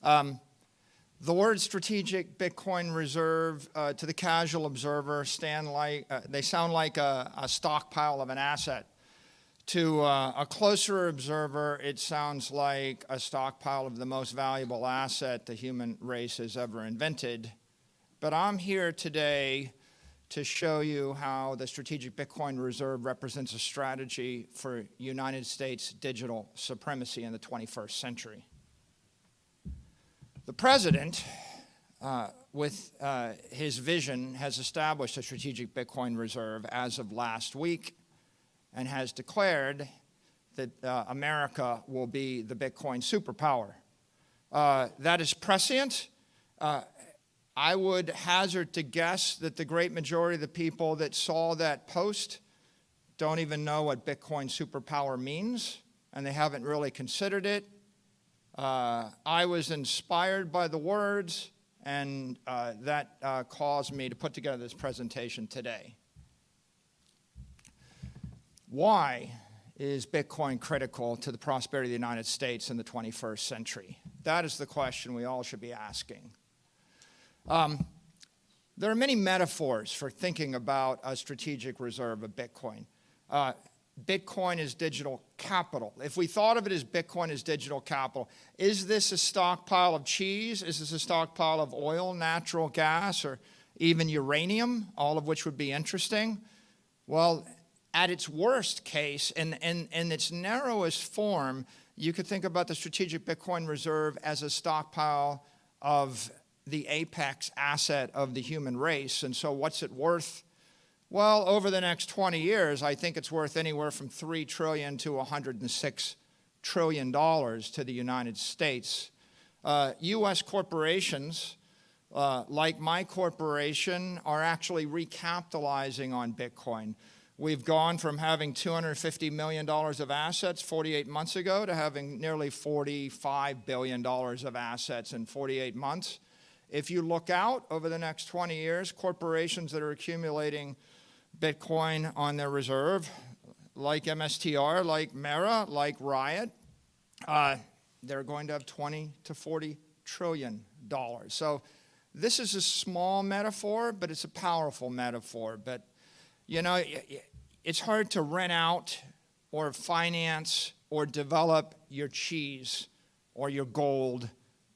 The word strategic Bitcoin reserve to the casual observer they sound like a stockpile of an asset. To a closer observer, it sounds like a stockpile of the most valuable asset the human race has ever invented. But I'm here today to show you how the strategic Bitcoin reserve represents a strategy for United States digital supremacy in the 21st century. The president, with his vision, has established a strategic Bitcoin reserve as of last week and has declared that America will be the Bitcoin superpower. That is prescient. I would hazard to guess that the great majority of the people that saw that post don't even know what Bitcoin superpower means, and they haven't really considered it. I was inspired by the words, and that caused me to put together this presentation today. Why is Bitcoin critical to the prosperity of the United States in the 21st century? That is the question we all should be asking. There are many metaphors for thinking about a strategic reserve of Bitcoin. Bitcoin is digital capital. If we thought of it as Bitcoin as digital capital, is this a stockpile of cheese? Is this a stockpile of oil, natural gas, or even uranium, all of which would be interesting? Well, at its worst case, in its narrowest form, you could think about the strategic Bitcoin reserve as a stockpile of the apex asset of the human race. And so what's it worth? Well, over the next 20 years, I think it's worth anywhere from $3 trillion to $106 trillion to the United States. U.S. corporations, like my corporation, are actually recapitalizing on Bitcoin. We've gone from having $250 million of assets 48 months ago to having nearly $45 billion of assets in 48 months. If you look out over the next 20 years, corporations that are accumulating Bitcoin on their reserve, like MSTR, like Mara, like Riot, they're going to have $20 to $40 trillion. So this is a small metaphor, but it's a powerful metaphor. But, you know, it's hard to rent out or finance or develop your cheese or your gold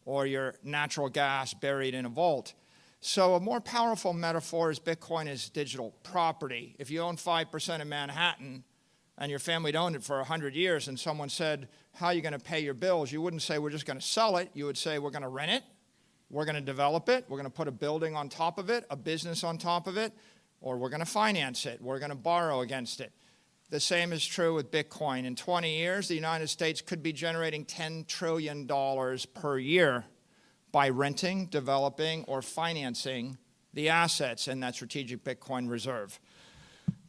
or your natural gas buried in a vault. So a more powerful metaphor is Bitcoin as digital property. If you own 5% of Manhattan and your family had owned it for 100 years and someone said, how are you going to pay your bills? You wouldn't say, we're just going to sell it. You would say, we're going to rent it. We're going to develop it. We're going to put a building on top of it, a business on top of it, or we're going to finance it. We're going to borrow against it. The same is true with Bitcoin. In 20 years, the United States could be generating $10 trillion per year by renting, developing, or financing the assets in that strategic Bitcoin reserve.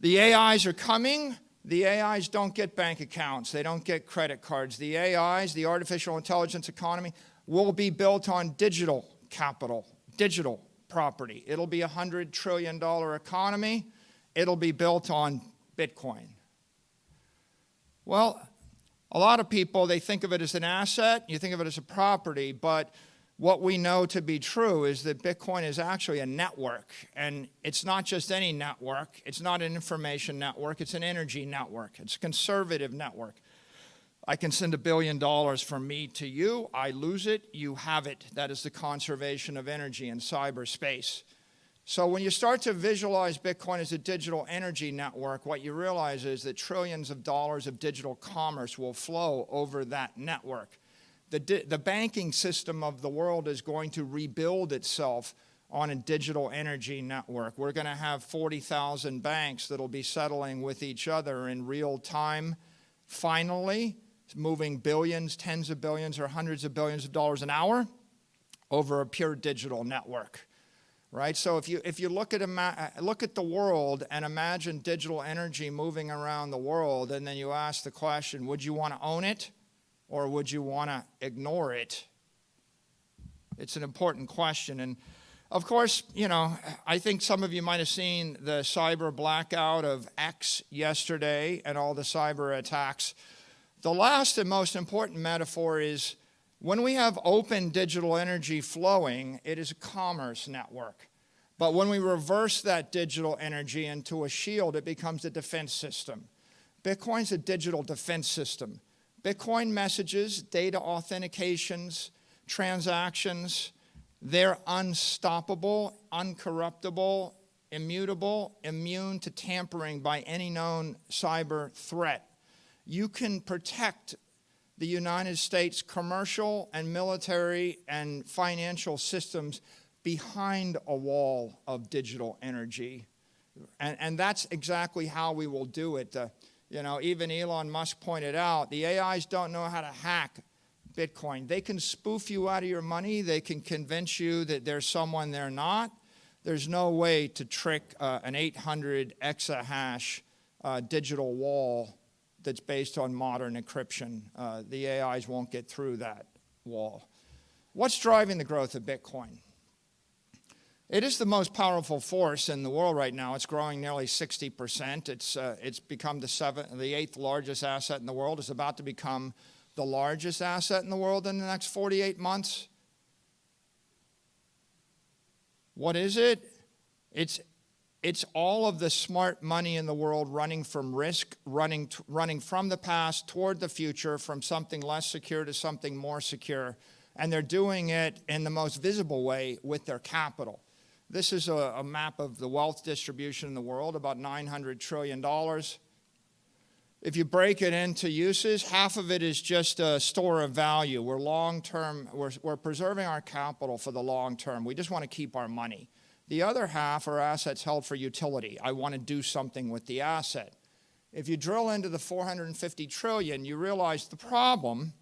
The AIs are coming. The AIs don't get bank accounts. They don't get credit cards. The AIs, the artificial intelligence economy, will be built on digital capital, digital property. It'll be a $100 trillion economy. It'll be built on Bitcoin. Well, a lot of people, they think of it as an asset. You think of it as a property, but what we know to be true is that Bitcoin is actually a network, and it's not just any network. It's not an information network. It's an energy network. It's a conservative network. I can send $1 billion from me to you. I lose it. You have it. That is the conservation of energy in cyberspace. So when you start to visualize Bitcoin as a digital energy network, what you realize is that trillions of dollars of digital commerce will flow over that network. The banking system of the world is going to rebuild itself on a digital energy network. We're going to have 40,000 banks that will be settling with each other in real time, finally, moving billions, tens of billions, or hundreds of billions of dollars an hour over a pure digital network. Right? So if you look at the world and imagine digital energy moving around the world, and then you ask the question, would you want to own it? Or would you want to ignore it? It's an important question. And of course, you know, I think some of you might have seen the cyber blackout of X yesterday and all the cyber attacks. The last and most important metaphor is When we have open digital energy flowing, it is a commerce network. But when we reverse that digital energy into a shield, it becomes a defense system. Bitcoin's a digital defense system. Bitcoin messages, data authentications, transactions, they're unstoppable, uncorruptible, immutable, immune to tampering by any known cyber threat. You can protect the United States commercial and military and financial systems behind a wall of digital energy. And that's exactly how we will do it. Even Elon Musk pointed out, the AIs don't know how to hack Bitcoin. They can spoof you out of your money. They can convince you that there's someone they're not. There's no way to trick an 800 exahash digital wall that's based on modern encryption. The AIs won't get through that wall. What's driving the growth of Bitcoin? It is the most powerful force in the world right now. It's growing nearly 60%. It's become the eighth largest asset in the world. It's about to become the largest asset in the world in the next 48 months. What is it? It's all of the smart money in the world running from risk, running from the past toward the future, from something less secure to something more secure. And they're doing it in the most visible way with their capital. This is a map of the wealth distribution in the world, about $900 trillion. If you break it into uses, half of it is just a store of value. We're long-term, we're preserving our capital for the long term. We just want to keep our money. The other half are assets held for utility. I want to do something with the asset. If you drill into the 450 trillion, you realize the problem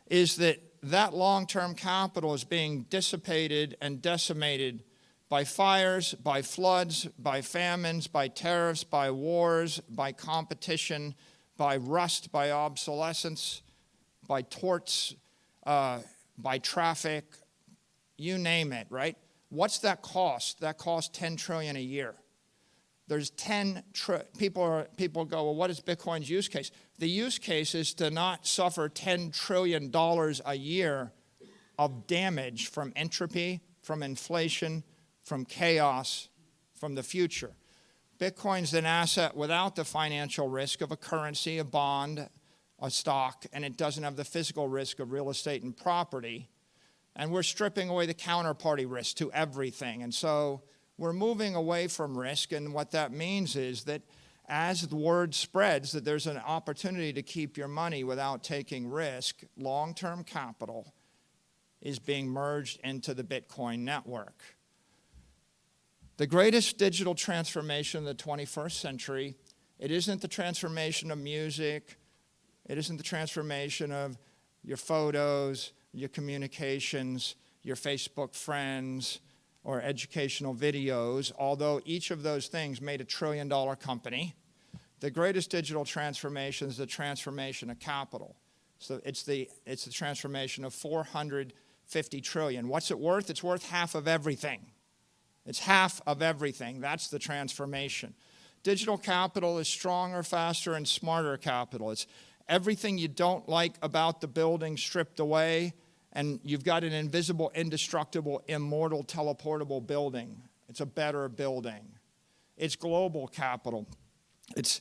is that long-term capital is being dissipated and decimated by fires, by floods, by famines, by tariffs, by wars, by competition, by rust, by obsolescence, by torts, by traffic, you name it, right? What's that cost? That costs $10 trillion a year. There's people go, well, what is Bitcoin's use case? The use case is to not suffer $10 trillion a year of damage from entropy, from inflation, from chaos, from the future. Bitcoin's an asset without the financial risk of a currency, a bond, a stock, and it doesn't have the physical risk of real estate and property. And we're stripping away the counterparty risk to everything. And so we're moving away from risk, and what that means is that as the word spreads that there's an opportunity to keep your money without taking risk, long-term capital is being merged into the Bitcoin network. The greatest digital transformation of the 21st century, it isn't the transformation of music, it isn't the transformation of your photos, your communications, your Facebook friends, or educational videos, although each of those things made $1 trillion company. The greatest digital transformation is the transformation of capital. So it's the transformation of 450 trillion. What's it worth? It's worth half of everything. It's half of everything. That's the transformation. Digital capital is stronger, faster, and smarter capital. It's everything you don't like about the building stripped away, and you've got an invisible, indestructible, immortal, teleportable building. It's a better building. It's global capital. It's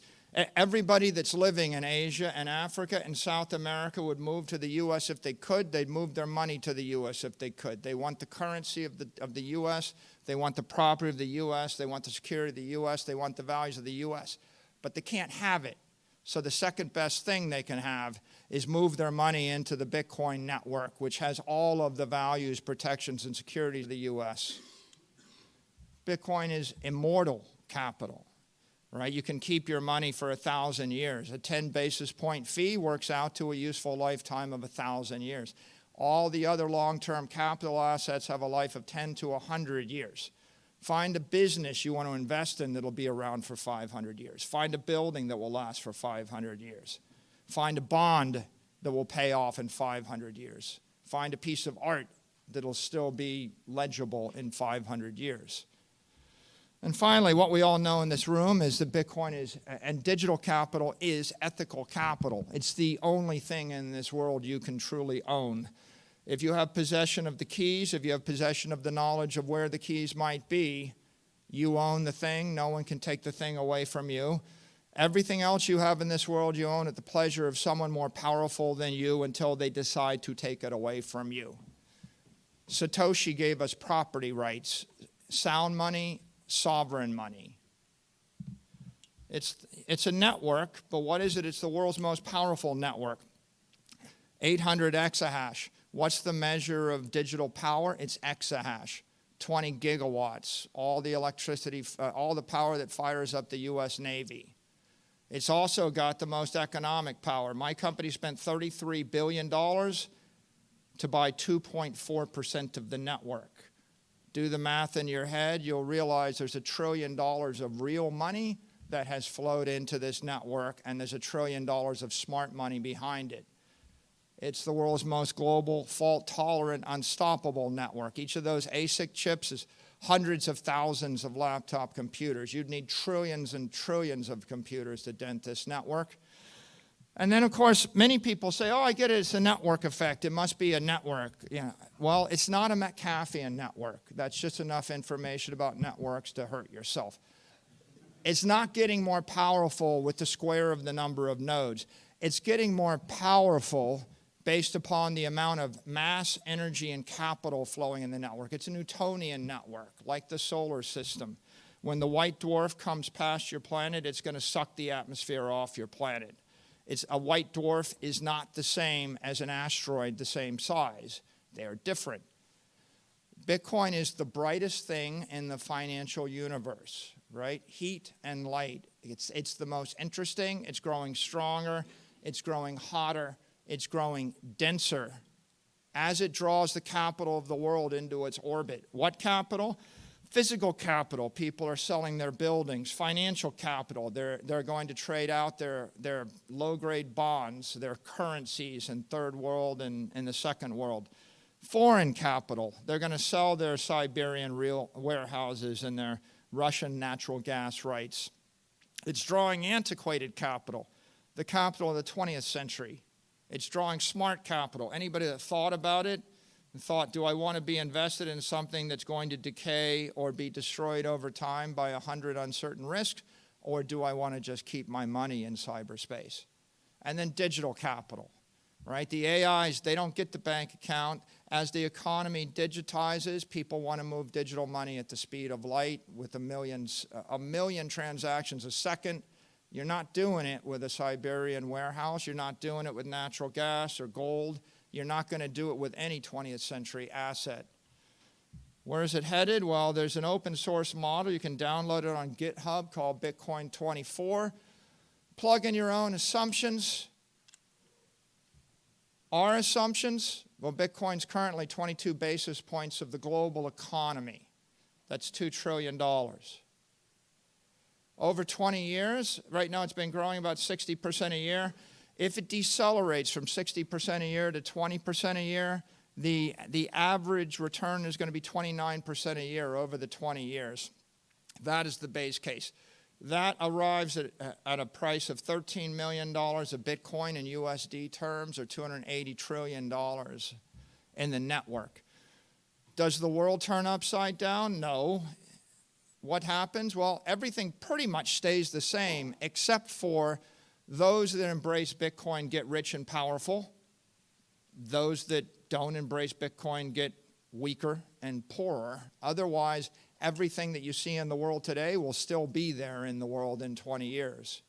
everybody that's living in Asia and Africa and South America would move to the U.S. if they could. They'd move their money to the U.S. if they could. They want the currency of the U.S. They want the property of the U.S. They want the security of the U.S. They want the values of the U.S. But they can't have it. So the second best thing they can have is move their money into the Bitcoin network, which has all of the values, protections, and securities of the U.S. Bitcoin is immortal capital, right? You can keep your money for 1,000 years. A 10 basis point fee works out to a useful lifetime of 1,000 years. All the other long-term capital assets have a life of 10 to 100 years. Find a business you want to invest in that'll be around for 500 years. Find a building that will last for 500 years. Find a bond that will pay off in 500 years. Find a piece of art that'll still be legible in 500 years. And finally, what we all know in this room is that Bitcoin is, and digital capital is ethical capital. It's the only thing in this world you can truly own. If you have possession of the keys, if you have possession of the knowledge of where the keys might be, you own the thing. No one can take the thing away from you. Everything else you have in this world, you own at the pleasure of someone more powerful than you until they decide to take it away from you. Satoshi gave us property rights, sound money, sovereign money. It's a network, but what is it? It's the world's most powerful network. 800 exahash. What's the measure of digital power? It's exahash. 20 gigawatts, all the electricity, all the power that fires up the US Navy. It's also got the most economic power. My company spent $33 billion to buy 2.4% of the network. Do the math in your head, you'll realize there's $1 trillion of real money that has flowed into this network, and there's $1 trillion of smart money behind it. It's the world's most global, fault-tolerant, unstoppable network. Each of those ASIC chips is hundreds of thousands of laptop computers. You'd need trillions and trillions of computers to dent this network. And then, of course, many people say, oh, I get it, it's a network effect. It must be a network. Yeah. Well, it's not a Metcalfean network. That's just enough information about networks to hurt yourself. It's not getting more powerful with the square of the number of nodes. It's getting more powerful based upon the amount of mass, energy, and capital flowing in the network. It's a Newtonian network, like the solar system. When the white dwarf comes past your planet, it's going to suck the atmosphere off your planet. A white dwarf is not the same as an asteroid the same size. They're different. Bitcoin is the brightest thing in the financial universe, right? Heat and light. It's the most interesting. It's growing stronger. It's growing hotter. It's growing denser as it draws the capital of the world into its orbit. What capital? Physical capital. People are selling their buildings. Financial capital. They're going to trade out their low-grade bonds, their currencies in third world and in the second world. Foreign capital. They're going to sell their Siberian real warehouses and their Russian natural gas rights. It's drawing antiquated capital, the capital of the 20th century. It's drawing smart capital. Anybody that thought about it and thought, do I want to be invested in something that's going to decay or be destroyed over time by 100 uncertain risks, or do I want to just keep my money in cyberspace? And then digital capital, right? The AIs, they don't get the bank account. As the economy digitizes, people want to move digital money at the speed of light with a million transactions a second. You're not doing it with a Siberian warehouse. You're not doing it with natural gas or gold. You're not going to do it with any 20th century asset. Where is it headed? Well, there's an open source model. You can download it on GitHub called Bitcoin 24. Plug in your own assumptions. Our assumptions? Well, Bitcoin's currently 22 basis points of the global economy. That's $2 trillion. Over 20 years, right now it's been growing about 60% a year. If it decelerates from 60% a year to 20% a year, the average return is going to be 29% a year over the 20 years. That is the base case. That arrives at a price of $13 million of Bitcoin in USD terms, or $280 trillion in the network. Does the world turn upside down? No. What happens? Well, everything pretty much stays the same, except for those that embrace Bitcoin get rich and powerful. Those that don't embrace Bitcoin get weaker and poorer. Otherwise, everything that you see in the world today will still be there in the world in 20 years.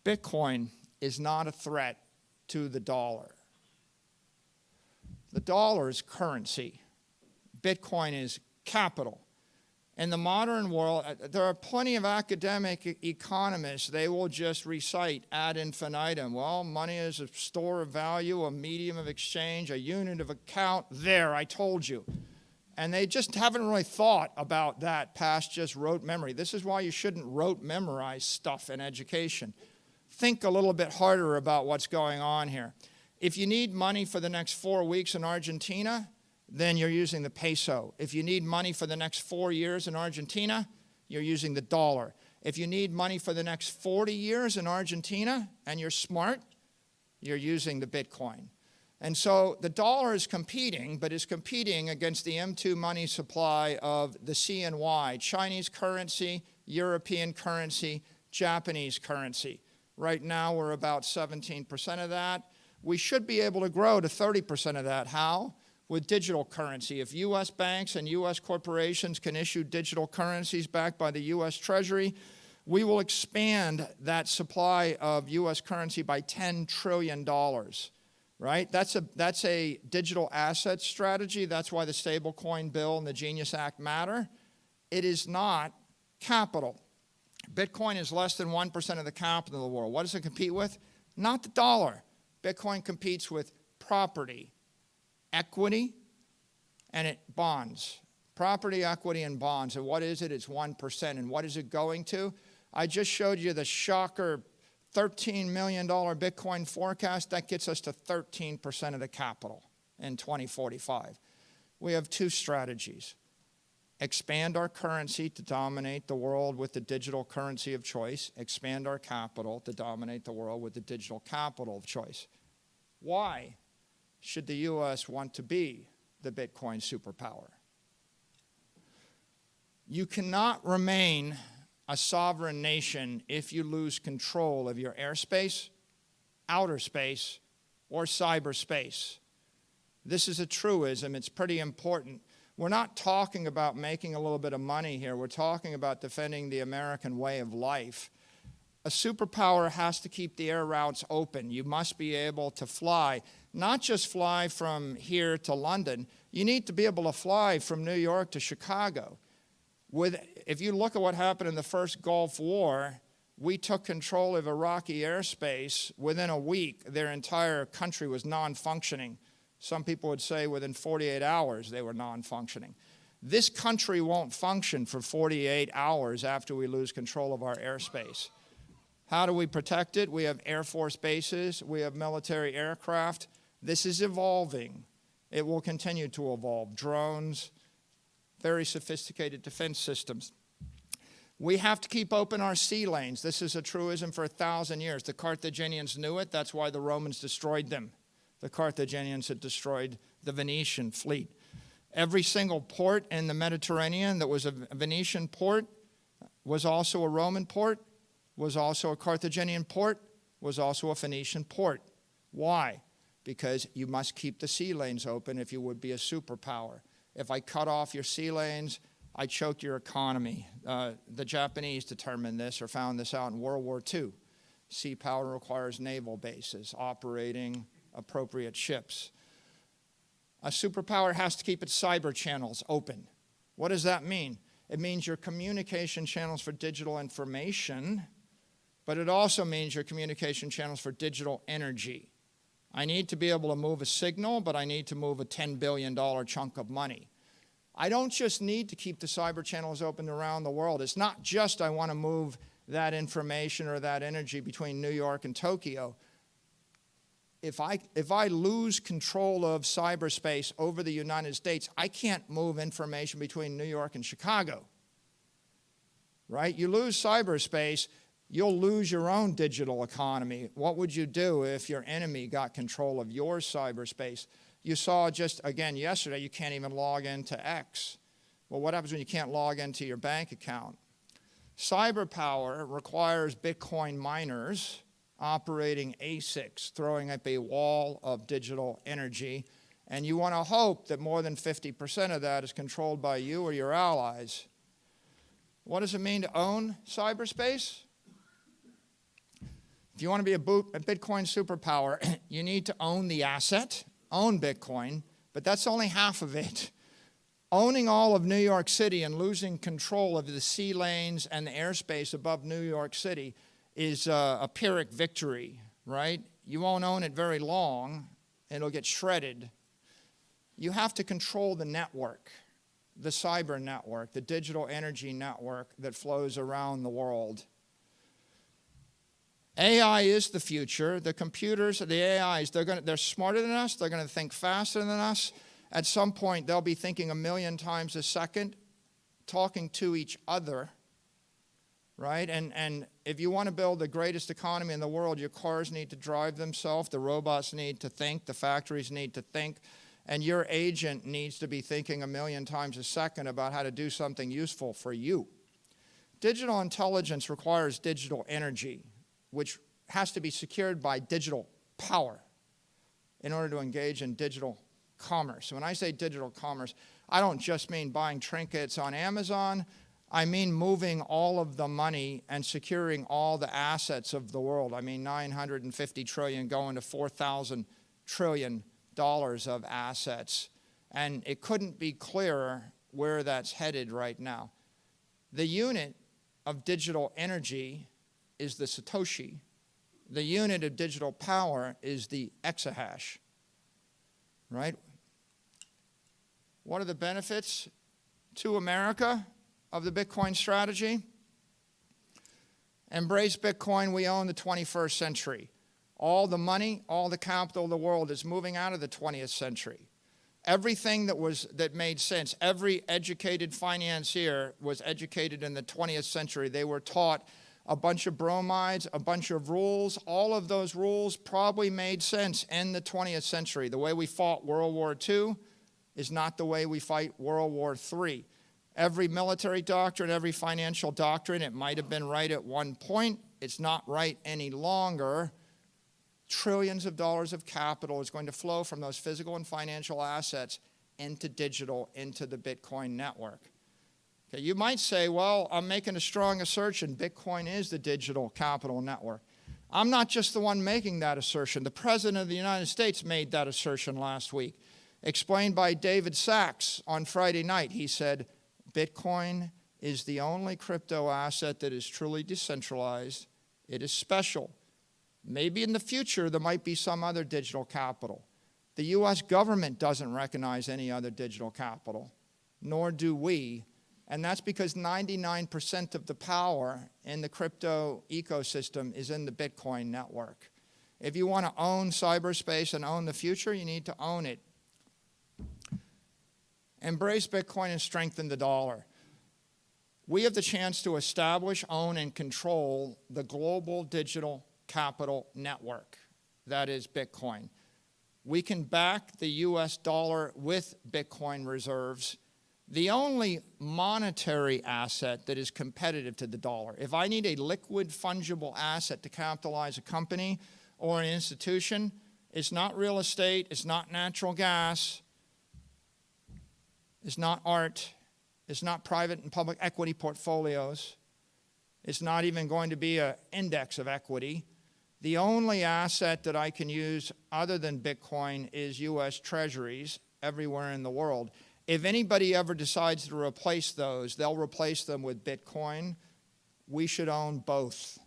Bitcoin is not a threat to the dollar. The dollar is currency. Bitcoin is capital. In the modern world, there are plenty of academic economists. They will just recite ad infinitum. Well, money is a store of value, a medium of exchange, a unit of account. There, I told you. And they just haven't really thought about that past just rote memory. This is why you shouldn't rote memorize stuff in education. Think a little bit harder about what's going on here. If you need money for the next 4 weeks in Argentina, then you're using the peso. If you need money for the next 4 years in Argentina, you're using the dollar. If you need money for the next 40 years in Argentina and you're smart, you're using the Bitcoin. And so the dollar is competing, but is competing against the M2 money supply of the CNY, Chinese currency, European currency, Japanese currency. Right now, we're about 17% of that. We should be able to grow to 30% of that. How? With digital currency. If U.S. banks and U.S. corporations can issue digital currencies backed by the U.S. Treasury, we will expand that supply of U.S. currency by $10 trillion, right? That's a digital asset strategy. That's why the stablecoin bill and the Genius Act matter. It is not capital. Bitcoin is less than 1% of the capital of the world. What does it compete with? Not the dollar. Bitcoin competes with property, equity, and bonds. Property, equity, and bonds. And what is it? It's 1%. And what is it going to? I just showed you the shocker $13 million Bitcoin forecast. That gets us to 13% of the capital in 2045. We have two strategies. Expand our currency to dominate the world with the digital currency of choice. Expand our capital to dominate the world with the digital capital of choice. Why should the U.S. want to be the Bitcoin superpower? You cannot remain a sovereign nation if you lose control of your airspace, outer space, or cyberspace. This is a truism. It's pretty important. We're not talking about making a little bit of money here. We're talking about defending the American way of life. A superpower has to keep the air routes open. You must be able to fly, not just fly from here to London. You need to be able to fly from New York to Chicago. If you look at what happened in the first Gulf War, we took control of Iraqi airspace. Within a week, their entire country was non-functioning. Some people would say within 48 hours they were non-functioning. This country won't function for 48 hours after we lose control of our airspace. How do we protect it? We have Air Force bases. We have military aircraft. This is evolving. It will continue to evolve. Drones, very sophisticated defense systems. We have to keep open our sea lanes. This is a truism for 1,000 years. The Carthaginians knew it. That's why the Romans destroyed them. The Carthaginians had destroyed the Venetian fleet. Every single port in the Mediterranean that was a Venetian port was also a Roman port, was also a Carthaginian port, was also a Phoenician port. Why? Because you must keep the sea lanes open if you would be a superpower. If I cut off your sea lanes, I choke your economy. The Japanese determined this or found this out in World War II. Sea power requires naval bases operating appropriate ships. A superpower has to keep its cyber channels open. What does that mean? It means your communication channels for digital information, but it also means your communication channels for digital energy. I need to be able to move a signal, but I need to move a $10 billion chunk of money. I don't just need to keep the cyber channels open around the world. It's not just I want to move that information or that energy between New York and Tokyo. If I lose control of cyberspace over the United States, I can't move information between New York and Chicago, right? You lose cyberspace, you'll lose your own digital economy. What would you do if your enemy got control of your cyberspace? You saw just, again, yesterday, you can't even log into X. Well, what happens when you can't log into your bank account? Cyber power requires Bitcoin miners operating ASICs, throwing up a wall of digital energy, and you want to hope that more than 50% of that is controlled by you or your allies. What does it mean to own cyberspace? If you want to be a Bitcoin superpower, you need to own the asset, own Bitcoin, but that's only half of it. Owning all of New York City and losing control of the sea lanes and the airspace above New York City is a Pyrrhic victory, right? You won't own it very long. It'll get shredded. You have to control the network, the cyber network, the digital energy network that flows around the world. AI is the future. The computers, the AIs, they're smarter than us. They're going to think faster than us. At some point, they'll be thinking 1,000,000 times a second, talking to each other, right? And if you want to build the greatest economy in the world, your cars need to drive themselves, the robots need to think, the factories need to think, and your agent needs to be thinking 1,000,000 times a second about how to do something useful for you. Digital intelligence requires digital energy, which has to be secured by digital power in order to engage in digital commerce. When I say digital commerce, I don't just mean buying trinkets on Amazon. I mean moving all of the money and securing all the assets of the world. I mean 950 trillion going to 4,000 trillion dollars of assets. And it couldn't be clearer where that's headed right now. The unit of digital energy is the Satoshi. The unit of digital power is the exahash, right? What are the benefits to America of the Bitcoin strategy? Embrace Bitcoin, we own the 21st century. All the money, all the capital of the world is moving out of the 20th century. Everything that made sense, every educated financier was educated in the 20th century. They were taught a bunch of bromides, a bunch of rules. All of those rules probably made sense in the 20th century. The way we fought World War II is not the way we fight World War III. Every military doctrine, every financial doctrine, it might have been right at one point. It's not right any longer. Trillions of dollars of capital is going to flow from those physical and financial assets into digital, into the Bitcoin network. Okay, you might say, well, I'm making a strong assertion. Bitcoin is the digital capital network. I'm not just the one making that assertion. The President of the United States made that assertion last week. Explained by David Sachs on Friday night. He said, Bitcoin is the only crypto asset that is truly decentralized. It is special. Maybe in the future there might be some other digital capital. The US government doesn't recognize any other digital capital, nor do we. And that's because 99% of the power in the crypto ecosystem is in the Bitcoin network. If you want to own cyberspace and own the future, you need to own it. Embrace Bitcoin and strengthen the dollar. We have the chance to establish, own, and control the global digital capital network. That is Bitcoin. We can back the US dollar with Bitcoin reserves, the only monetary asset that is competitive to the dollar. If I need a liquid, fungible asset to capitalize a company or an institution, it's not real estate, it's not natural gas, it's not art, it's not private and public equity portfolios, it's not even going to be an index of equity. The only asset that I can use other than Bitcoin is US Treasuries everywhere in the world. If anybody ever decides to replace those, they'll replace them with Bitcoin. We should own both.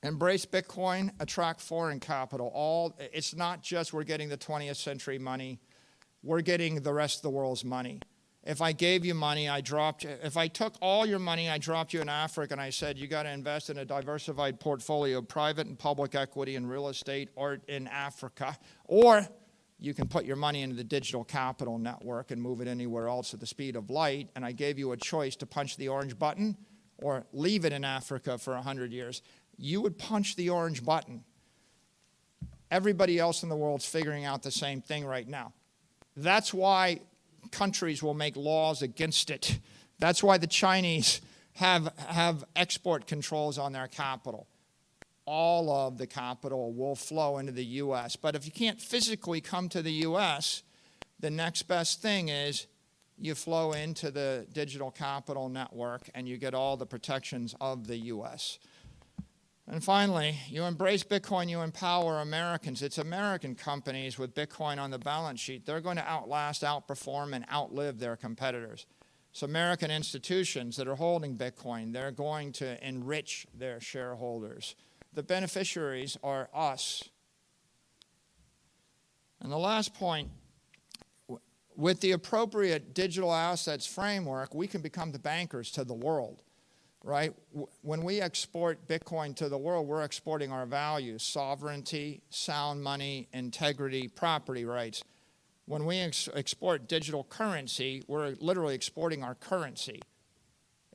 Embrace Bitcoin, attract foreign capital. It's not just we're getting the 20th century money, we're getting the rest of the world's money. If I gave you money, if I took all your money, I dropped you in Africa and I said, you got to invest in a diversified portfolio of private and public equity and real estate art in Africa, or you can put your money into the digital capital network and move it anywhere else at the speed of light, and I gave you a choice to punch the orange button or leave it in Africa for 100 years, you would punch the orange button. Everybody else in the world's figuring out the same thing right now. That's why countries will make laws against it. That's why the Chinese have export controls on their capital. All of the capital will flow into the US. But if you can't physically come to the US, the next best thing is you flow into the digital capital network and you get all the protections of the US. And finally, you embrace Bitcoin, you empower Americans. It's American companies with Bitcoin on the balance sheet. They're going to outlast, outperform, and outlive their competitors. So American institutions that are holding Bitcoin, they're going to enrich their shareholders. The beneficiaries are us. And the last point, with the appropriate digital assets framework, we can become the bankers to the world. Right? When we export Bitcoin to the world, we're exporting our values, sovereignty, sound money, integrity, property rights. When we export digital currency, we're literally exporting our currency.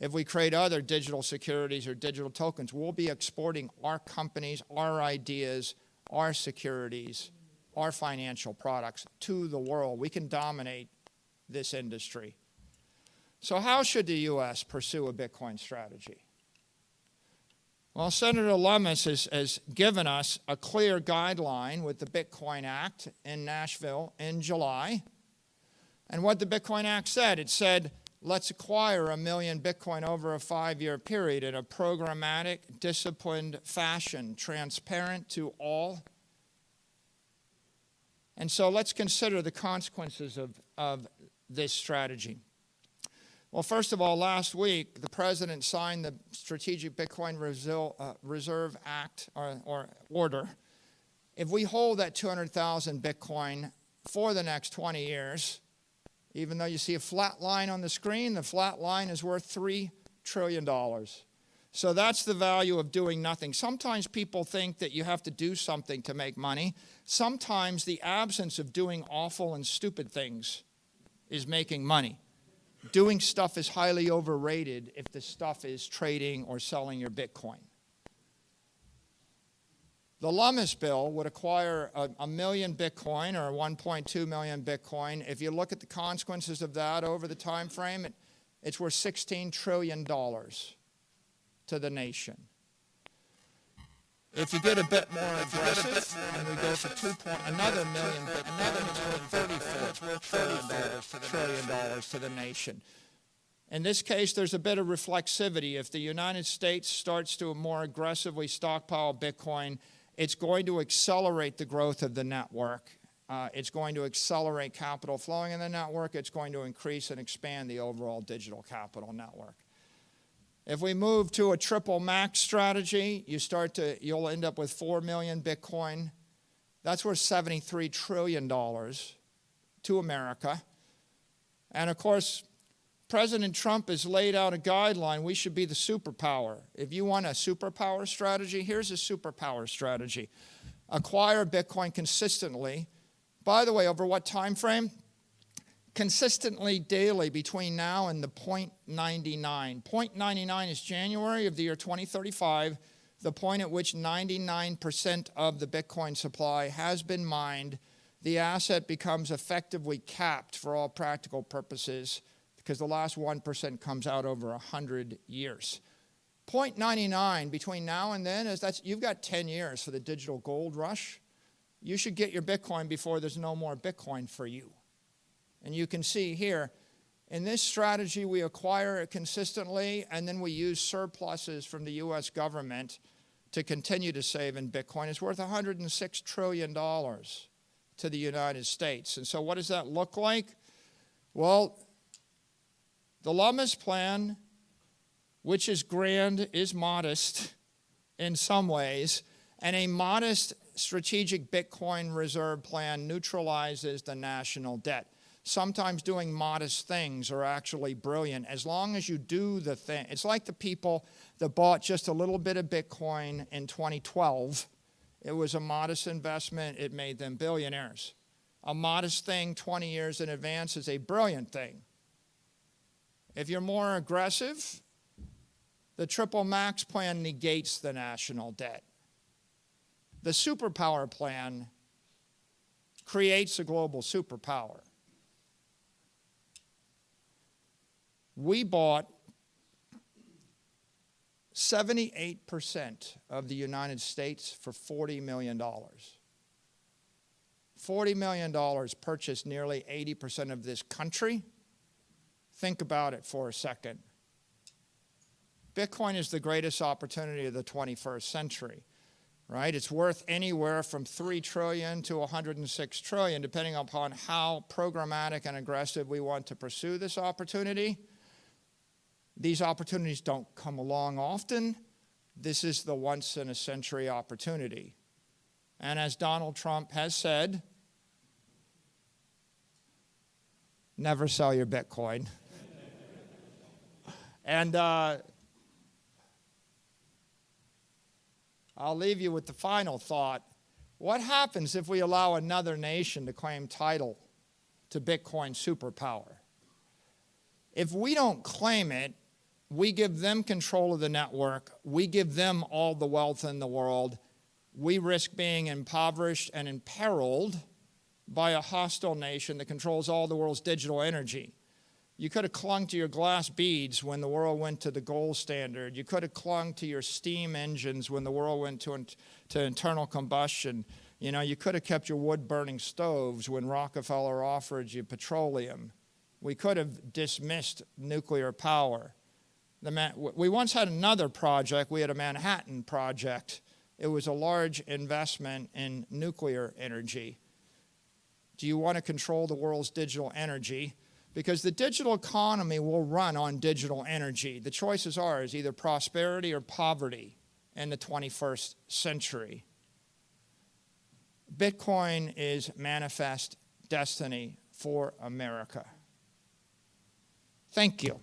if we create other digital securities or digital tokens, we'll be exporting our companies, our ideas, our securities, our financial products to the world. We can dominate this industry. So how should the U.S. pursue a Bitcoin strategy? Well, Senator Lummis has given us a clear guideline with the Bitcoin Act in Nashville in July. And what the Bitcoin Act said, it said, let's acquire 1 million Bitcoin over a 5-year period in a programmatic, disciplined fashion, transparent to all. And so let's consider the consequences of this strategy. Well, first of all, last week, the president signed the Strategic Bitcoin Reserve Act or order. If we hold that 200,000 Bitcoin for the next 20 years, even though you see a flat line on the screen, the flat line is worth $3 trillion. So that's the value of doing nothing. Sometimes people think that you have to do something to make money. Sometimes the absence of doing awful and stupid things is making money. Doing stuff is highly overrated if the stuff is trading or selling your Bitcoin. The Lummis bill would acquire a million Bitcoin or 1.2 million Bitcoin. If you look at the consequences of that over the time frame, it's worth $16 trillion to the nation. If you get a bit more aggressive, and we go for another million Bitcoin, it's worth $34 trillion to the nation. In this case, there's a bit of reflexivity. If the United States starts to more aggressively stockpile Bitcoin, it's going to accelerate the growth of the network. It's going to accelerate capital flowing in the network. It's going to increase and expand the overall digital capital network. If we move to a triple max strategy, you'll end up with 4 million Bitcoin. That's worth $73 trillion to America. And of course, President Trump has laid out a guideline. We should be the superpower. If you want a superpower strategy, here's a superpower strategy. Acquire Bitcoin consistently. By the way, over what time frame? Consistently daily between now and the 0.99. 0.99 is January of the year 2035, the point at which 99% of the Bitcoin supply has been mined. The asset becomes effectively capped for all practical purposes because the last 1% comes out over 100 years. 0.99 between now and then, you've got 10 years for the digital gold rush. You should get your Bitcoin before there's no more Bitcoin for you. And you can see here, in this strategy, we acquire it consistently, and then we use surpluses from the U.S. government to continue to save in Bitcoin. It's worth $106 trillion to the United States. And so what does that look like? Well, the Lummis plan, which is grand, is modest in some ways, and a modest strategic Bitcoin reserve plan neutralizes the national debt. Sometimes doing modest things are actually brilliant as long as you do the thing. It's like the people that bought just a little bit of Bitcoin in 2012. It was a modest investment. It made them billionaires. A modest thing 20 years in advance is a brilliant thing. If you're more aggressive, the triple max plan negates the national debt. The superpower plan creates a global superpower. We bought 78% of the United States for $40 million. $40 million purchased nearly 80% of this country. Think about it for a second. Bitcoin is the greatest opportunity of the 21st century, right? It's worth anywhere from $3 trillion to $106 trillion, depending upon how programmatic and aggressive we want to pursue this opportunity. These opportunities don't come along often. This is the once-in-a-century opportunity. And as Donald Trump has said, never sell your Bitcoin. And I'll leave you with the final thought. What happens if we allow another nation to claim title to Bitcoin superpower? If we don't claim it, We give them control of the network. We give them all the wealth in the world. We risk being impoverished and imperiled by a hostile nation that controls all the world's digital energy. You could have clung to your glass beads when the world went to the gold standard. You could have clung to your steam engines when the world went to internal combustion. You know, you could have kept your wood-burning stoves when Rockefeller offered you petroleum. We could have dismissed nuclear power. We once had another project. We had a Manhattan project. It was a large investment in nuclear energy. Do you want to control the world's digital energy? Because the digital economy will run on digital energy. The choice is ours, either prosperity or poverty in the 21st century. Bitcoin is manifest destiny for America. Thank you.